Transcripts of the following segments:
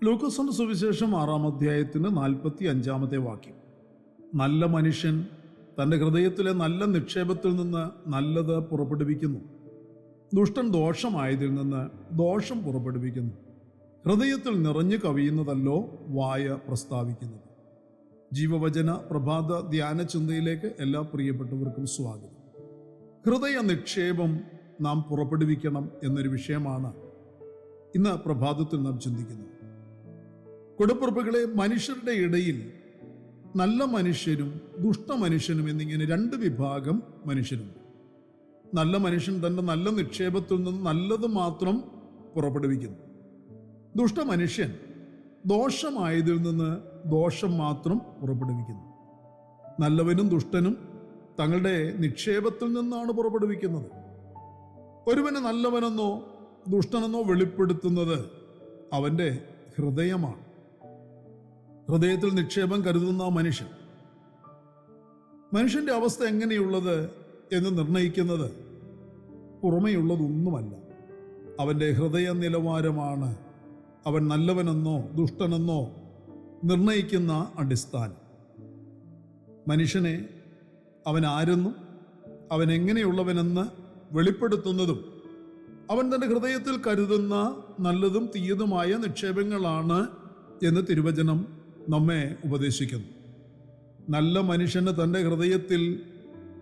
ലൂക്കോസിന്റെ സുവിശേഷം 6-ാം അധ്യായത്തിന്റെ 45-ാമത്തെ വാക്യം. നല്ല മനുഷ്യൻ തൻ്റെ ഹൃദയത്തിലെ നല്ല നിക്ഷേപത്തിൽ നിന്ന് നല്ലത് പുറപ്പെടുവിക്കുന്നു, ദുഷ്ടൻ ദോഷമായതിൽ നിന്ന് ദോഷം പുറപ്പെടുവിക്കുന്നു. ഹൃദയത്തിൽ നിറഞ്ഞു കവിയുന്നതല്ലോ വായ പ്രസ്താവിക്കുന്നത്. ജീവവചന പ്രഭാത ധ്യാന ചിന്തയിലേക്ക് എല്ലാ പ്രിയപ്പെട്ടവർക്കും സ്വാഗതം. ഹൃദയ നിക്ഷേപം നാം പുറപ്പെടുവിക്കണം എന്നൊരു വിഷയമാണ് ഇന്ന് പ്രഭാതത്തിൽ നാം ചിന്തിക്കുന്നത്. കുടപ്പുറപ്പുകളെ, മനുഷ്യരുടെ ഇടയിൽ നല്ല മനുഷ്യരും ദുഷ്ടമനുഷ്യനും എന്നിങ്ങനെ രണ്ട് വിഭാഗം മനുഷ്യരുണ്ട്. നല്ല മനുഷ്യൻ തൻ്റെ നല്ല നിക്ഷേപത്തിൽ നിന്ന് നല്ലത് മാത്രം പുറപ്പെടുവിക്കുന്നു. ദുഷ്ടമനുഷ്യൻ ദോഷമായതിൽ നിന്ന് ദോഷം മാത്രം പുറപ്പെടുവിക്കുന്നു. നല്ലവനും ദുഷ്ടനും തങ്ങളുടെ നിക്ഷേപത്തിൽ നിന്നാണ് പുറപ്പെടുവിക്കുന്നത്. ഒരുവന് നല്ലവനെന്നോ ദുഷ്ടനെന്നോ വെളിപ്പെടുത്തുന്നത് അവൻ്റെ ഹൃദയമാണ്. ഹൃദയത്തിൽ നിക്ഷേപം കരുതുന്ന മനുഷ്യന്റെ അവസ്ഥ എങ്ങനെയുള്ളത് എന്ന് നിർണയിക്കുന്നത് പുറമെയുള്ളതൊന്നുമല്ല, അവൻ്റെ ഹൃദയ നിലവാരമാണ് അവൻ നല്ലവനെന്നോ ദുഷ്ടനെന്നോ നിർണയിക്കുന്ന അടിസ്ഥാനം. മനുഷ്യനെ അവൻ ആരെന്നും അവൻ എങ്ങനെയുള്ളവനെന്ന് വെളിപ്പെടുത്തുന്നതും അവൻ തൻ്റെ ഹൃദയത്തിൽ കരുതുന്ന നല്ലതും തീയതുമായ നിക്ഷേപങ്ങളാണ് എന്ന് തിരുവചനം നമ്മെ ഉപദേശിക്കുന്നു. നല്ല മനുഷ്യന് തൻ്റെ ഹൃദയത്തിൽ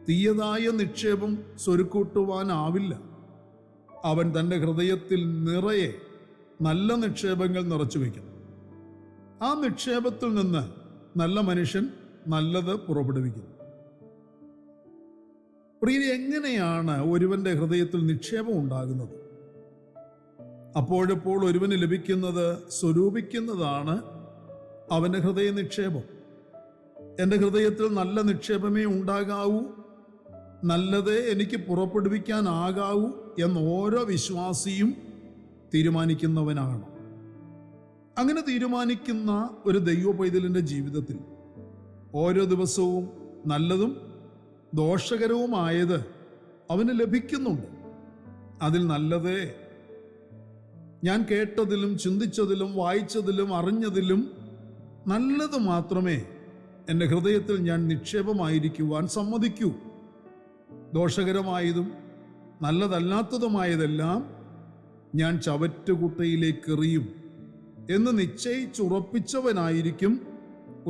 തീയതായ നിക്ഷേപം സ്വരുക്കൂട്ടുവാനാവില്ല. അവൻ തൻ്റെ ഹൃദയത്തിൽ നിറയെ നല്ല നിക്ഷേപങ്ങൾ നിറച്ചു വയ്ക്കുന്നു. ആ നിക്ഷേപത്തിൽ നിന്ന് നല്ല മനുഷ്യൻ നല്ലത് പുറപ്പെടുവിക്കുന്നു. പ്രിയരെ, എങ്ങനെയാണ് ഒരുവന്റെ ഹൃദയത്തിൽ നിക്ഷേപം ഉണ്ടാകുന്നത്? അപ്പോഴപ്പോൾ ഒരുവന് ലഭിക്കുന്നത് സ്വരൂപിക്കുന്നതാണ് അവൻ്റെ ഹൃദയ നിക്ഷേപം. എൻ്റെ ഹൃദയത്തിൽ നല്ല നിക്ഷേപമേ ഉണ്ടാകാവൂ, നല്ലതേ എനിക്ക് പുറപ്പെടുവിക്കാനാകാവൂ എന്ന് ഓരോ വിശ്വാസിയും തീരുമാനിക്കുന്നവനാണ്. അങ്ങനെ തീരുമാനിക്കുന്ന ഒരു ദൈവ പൈതലിൻ്റെ ജീവിതത്തിൽ ഓരോ ദിവസവും നല്ലതും ദോഷകരവുമായത് അവന് ലഭിക്കുന്നുണ്ട്. അതിൽ നല്ലതേ ഞാൻ കേട്ടതിലും ചിന്തിച്ചതിലും വായിച്ചതിലും അറിഞ്ഞതിലും നല്ലത് മാത്രമേ എൻ്റെ ഹൃദയത്തിൽ ഞാൻ നിക്ഷേപമായിരിക്കുവാൻ സമ്മതിക്കൂ. ദോഷകരമായതും നല്ലതല്ലാത്തതുമായതെല്ലാം ഞാൻ ചവറ്റുകുട്ടയിലേക്ക് എറിയും എന്ന് നിശ്ചയിച്ചുറപ്പിച്ചവനായിരിക്കും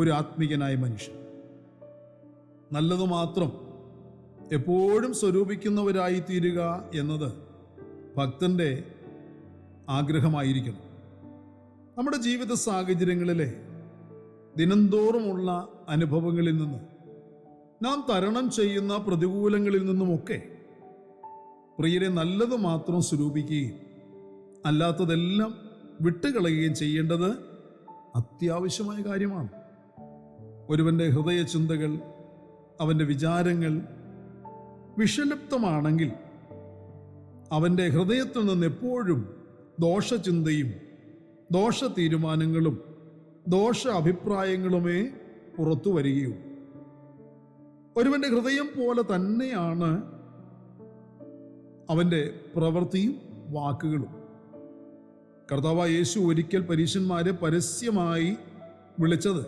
ഒരു ആത്മീയനായ മനുഷ്യൻ. നല്ലത് മാത്രം എപ്പോഴും സ്വരൂപിക്കുന്നവരായി തീരുക എന്നത് ഭക്തന്റെ ആഗ്രഹമായിരിക്കണം. നമ്മുടെ ജീവിത സാഹചര്യങ്ങളിലെ ദിനംതോറുമുള്ള അനുഭവങ്ങളിൽ നിന്ന്, നാം തരണം ചെയ്യുന്ന പ്രതികൂലങ്ങളിൽ നിന്നുമൊക്കെ പ്രിയരെ നല്ലത് മാത്രം സ്വരൂപിക്കുകയും അല്ലാത്തതെല്ലാം വിട്ടുകളയുകയും ചെയ്യേണ്ടത് അത്യാവശ്യമായ കാര്യമാണ്. ഒരുവന്റെ ഹൃദയ ചിന്തകൾ, അവൻ്റെ വിചാരങ്ങൾ വിഷലിപ്തമാണെങ്കിൽ അവൻ്റെ ഹൃദയത്തിൽ നിന്ന് എപ്പോഴും ദോഷചിന്തയും ദോഷ തീരുമാനങ്ങളും ദോഷ അഭിപ്രായങ്ങളുമേ പുറത്തു വരികയുള്ളൂ. ഒരുവന്റെ ഹൃദയം പോലെ തന്നെയാണ് അവൻ്റെ പ്രവൃത്തിയും വാക്കുകളും. കർത്താവായ യേശു ഒരിക്കൽ പരീശന്മാരെ പരസ്യമായി വിളിച്ചത്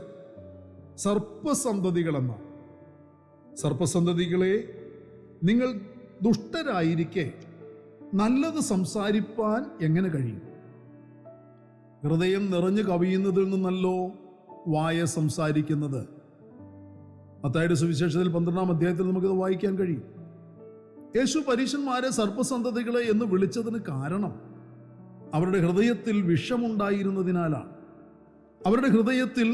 സർപ്പസന്തതികളെന്നാണ്. സർപ്പസന്തതികളെ, നിങ്ങൾ ദുഷ്ടരായിരിക്കെ നല്ലത് സംസാരിപ്പാൻ എങ്ങനെ കഴിയും? ഹൃദയം നിറഞ്ഞു കവിയുന്നതിൽ നിന്നല്ലോ വായ സംസാരിക്കുന്നത്. മത്തായിയുടെ സുവിശേഷത്തിൽ 12-ാം അധ്യായത്തിൽ നമുക്കിത് വായിക്കാൻ കഴിയും. യേശു പരീശന്മാരെ സർപ്പസന്തതികളെ എന്ന് വിളിച്ചതിന് കാരണം അവരുടെ ഹൃദയത്തിൽ വിഷമുണ്ടായിരുന്നതിനാലാണ്. അവരുടെ ഹൃദയത്തിൽ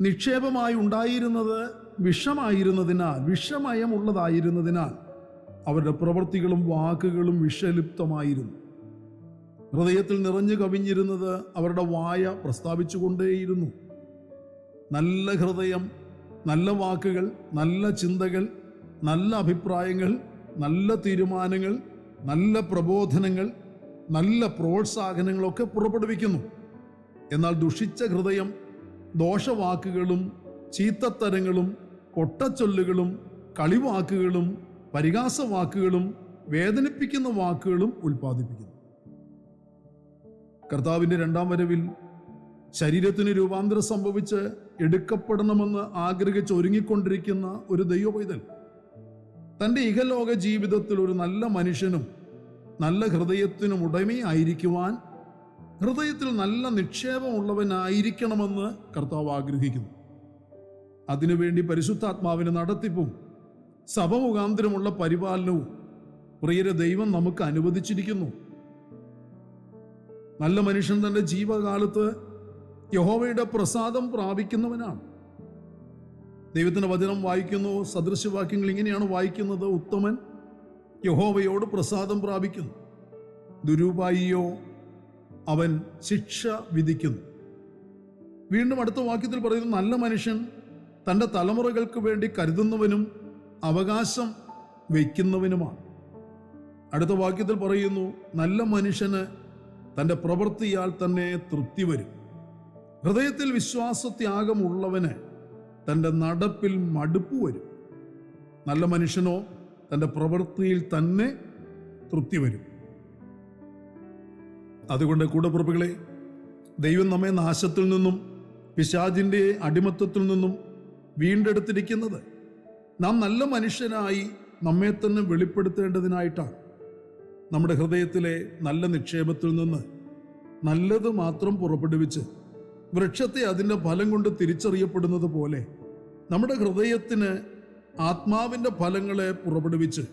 നിക്ഷേപമായി ഉണ്ടായിരുന്നത് വിഷമായിരുന്നതിനാൽ, വിഷമയമുള്ളതായിരുന്നതിനാൽ അവരുടെ പ്രവൃത്തികളും വാക്കുകളും വിഷലിപ്തമായിരുന്നു. ഹൃദയത്തിൽ നിറഞ്ഞു കവിഞ്ഞിരുന്നത് അവരുടെ വായ പ്രസ്താവിച്ചുകൊണ്ടേയിരുന്നു. നല്ല ഹൃദയം, നല്ല വാക്കുകൾ, നല്ല ചിന്തകൾ, നല്ല അഭിപ്രായങ്ങൾ, നല്ല തീരുമാനങ്ങൾ, നല്ല പ്രബോധനങ്ങൾ, നല്ല പ്രോത്സാഹനങ്ങളൊക്കെ പുറപ്പെടുവിക്കുന്നു. എന്നാൽ ദുഷിച്ച ഹൃദയം ദോഷവാക്കുകളും ചീത്തത്തരങ്ങളും കൊട്ടച്ചൊല്ലുകളും കളിവാക്കുകളും പരിഹാസവാക്കുകളും വേദനിപ്പിക്കുന്ന വാക്കുകളും ഉൽപ്പാദിപ്പിക്കുന്നു. കർത്താവിൻ്റെ രണ്ടാം വരവിൽ ശരീരത്തിന് രൂപാന്തരം സംഭവിച്ച് എടുക്കപ്പെടണമെന്ന് ആഗ്രഹിച്ച് ഒരുങ്ങിക്കൊണ്ടിരിക്കുന്ന ഒരു ദൈവപൈതൽ തൻ്റെ ഇഹലോക ജീവിതത്തിൽ ഒരു നല്ല മനുഷ്യനും നല്ല ഹൃദയത്തിനും ഉടമയായിരിക്കുവാൻ, ഹൃദയത്തിൽ നല്ല നിക്ഷേപമുള്ളവനായിരിക്കണമെന്ന് കർത്താവ് ആഗ്രഹിക്കുന്നു. അതിനുവേണ്ടി പരിശുദ്ധാത്മാവിന് നടത്തിപ്പും സഭ മുഖാന്തരമുള്ള പരിപാലനവും പ്രിയരെ ദൈവം നമുക്ക് അനുവദിച്ചിരിക്കുന്നു. നല്ല മനുഷ്യൻ തൻ്റെ ജീവകാലത്ത് യഹോവയുടെ പ്രസാദം പ്രാപിക്കുന്നവനാണ്. ദൈവത്തിൻ്റെ വചനം വായിക്കുന്നു, സദൃശവാക്യങ്ങൾ ഇങ്ങനെയാണ് വായിക്കുന്നത്: ഉത്തമൻ യഹോവയോട് പ്രസാദം പ്രാപിക്കുന്നു, ദുരുപായിയോ അവൻ ശിക്ഷ വിധിക്കുന്നു. വീണ്ടും അടുത്ത വാക്യത്തിൽ പറയുന്നു, നല്ല മനുഷ്യൻ തൻ്റെ തലമുറകൾക്ക് വേണ്ടി കരുതുന്നവനും അവകാശം വയ്ക്കുന്നവനുമാണ്. അടുത്ത വാക്യത്തിൽ പറയുന്നു, നല്ല മനുഷ്യന് തൻ്റെ പ്രവൃത്തിയാൽ തന്നെ തൃപ്തി വരും. ഹൃദയത്തിൽ വിശ്വാസത്യാഗമുള്ളവന് തൻ്റെ നടപ്പിൽ മടുപ്പ് വരും. നല്ല മനുഷ്യനോ തൻ്റെ പ്രവൃത്തിയിൽ തന്നെ തൃപ്തി വരും. അതുകൊണ്ട് കൂടപ്പിറപ്പുകളെ, ദൈവം നമ്മെ നാശത്തിൽ നിന്നും പിശാചിൻ്റെ അടിമത്തത്തിൽ നിന്നും വീണ്ടെടുത്തിരിക്കുന്നത് നാം നല്ല മനുഷ്യനായി നമ്മെ തന്നെ വെളിപ്പെടുത്തേണ്ടതിനായിട്ടാണ്. നമ്മുടെ ഹൃദയത്തിലെ നല്ല നിക്ഷേപത്തിൽ നിന്ന് നല്ലത് മാത്രം പുറപ്പെടുവിച്ച് വൃക്ഷത്തെ അതിൻ്റെ ഫലം കൊണ്ട് തിരിച്ചറിയപ്പെടുന്നത് പോലെ നമ്മുടെ ഹൃദയത്തിന് ആത്മാവിൻ്റെ ഫലങ്ങളെ പുറപ്പെടുവിച്ച്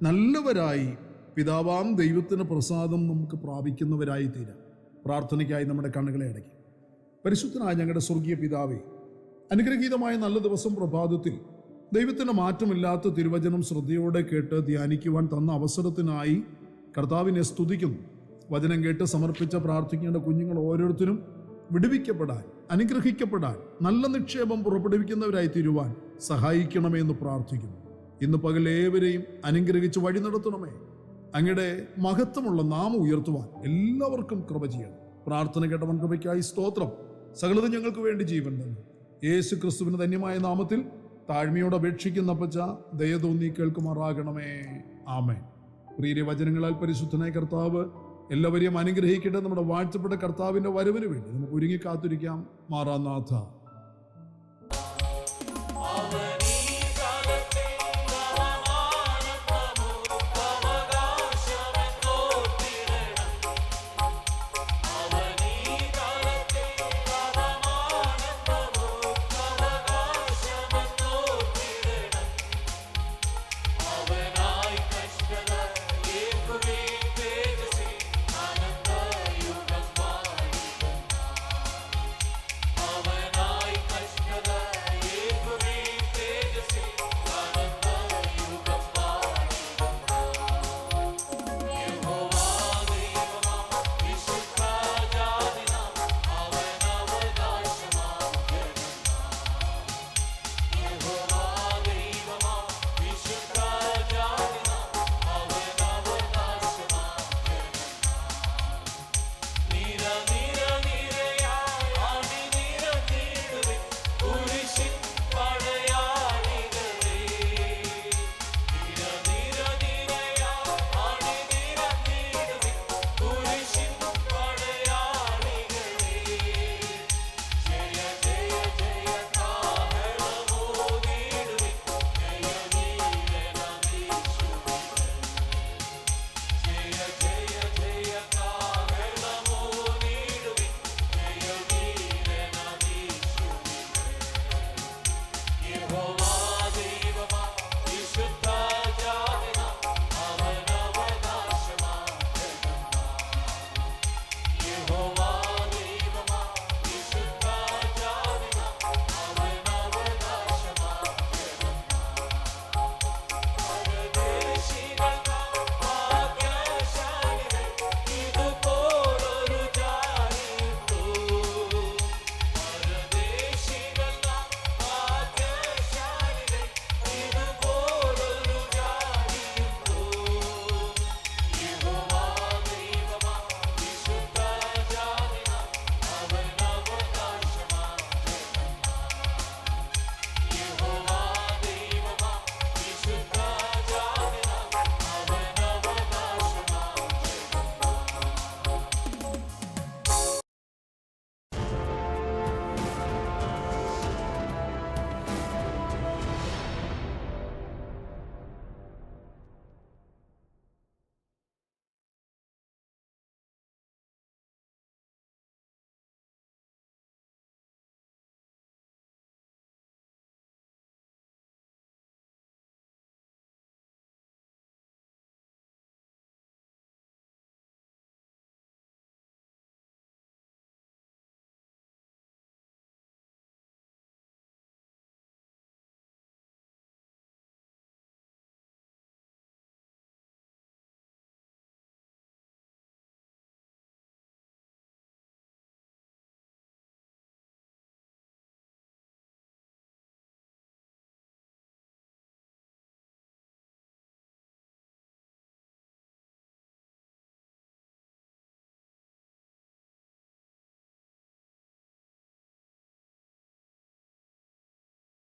നല്ലവരായി പിതാവാം ദൈവത്തിന് പ്രസാദം നമുക്ക് പ്രാപിക്കുന്നവരായി തീരാം. പ്രാർത്ഥനയ്ക്കായി നമ്മുടെ കണ്ണുകളെ അടയ്ക്കും. പരിശുദ്ധനായ ഞങ്ങളുടെ സ്വർഗീയ പിതാവേ, അനുഗ്രഹീതമായ നല്ല ദിവസം പ്രഭാതത്തിൽ ദൈവത്തിൻ്റെ മാറ്റമില്ലാത്ത തിരുവചനം ശ്രദ്ധയോടെ കേട്ട് ധ്യാനിക്കുവാൻ തന്ന അവസരത്തിനായി കർത്താവിനെ സ്തുതിക്കുന്നു. വചനം കേട്ട് സമർപ്പിച്ച പ്രാർത്ഥിക്കേണ്ട കുഞ്ഞുങ്ങൾ ഓരോരുത്തരും വിടുവിക്കപ്പെടാൻ, അനുഗ്രഹിക്കപ്പെടാൻ, നല്ല നിക്ഷേപം പുറപ്പെടുവിക്കുന്നവരായി തീരുവാൻ സഹായിക്കണമെന്ന് പ്രാർത്ഥിക്കുന്നു. ഇന്ന് പകൽ ഏവരെയും അനുഗ്രഹിച്ച് വഴി നടത്തണമേ. അങ്ങയുടെ മഹത്വമുള്ള നാമം ഉയർത്തുവാൻ എല്ലാവർക്കും കൃപ ചെയ്യണം. പ്രാർത്ഥന കേട്ടവൻ കൃപയ്ക്കായി സ്തോത്രം. സകലതും ഞങ്ങൾക്ക് വേണ്ടി ജീവൻ തന്നു യേശു ക്രിസ്തുവിന് ധന്യമായ നാമത്തിൽ താഴ്മയോട് അപേക്ഷിക്കുന്ന അപ്പച്ച ദയ തോന്നി കേൾക്കുമാറാകണമേ. ആമേൻ. പ്രിയ വചനങ്ങളാൽ പരിശുദ്ധനായ കർത്താവ് എല്ലാവരെയും അനുഗ്രഹിക്കട്ടെ. നമ്മുടെ വാഴ്ത്തപ്പെട്ട കർത്താവിൻ്റെ വരവിന് വേണ്ടി നമുക്ക് ഒരുങ്ങി കാത്തിരിക്കാം. മാറാനാഥ.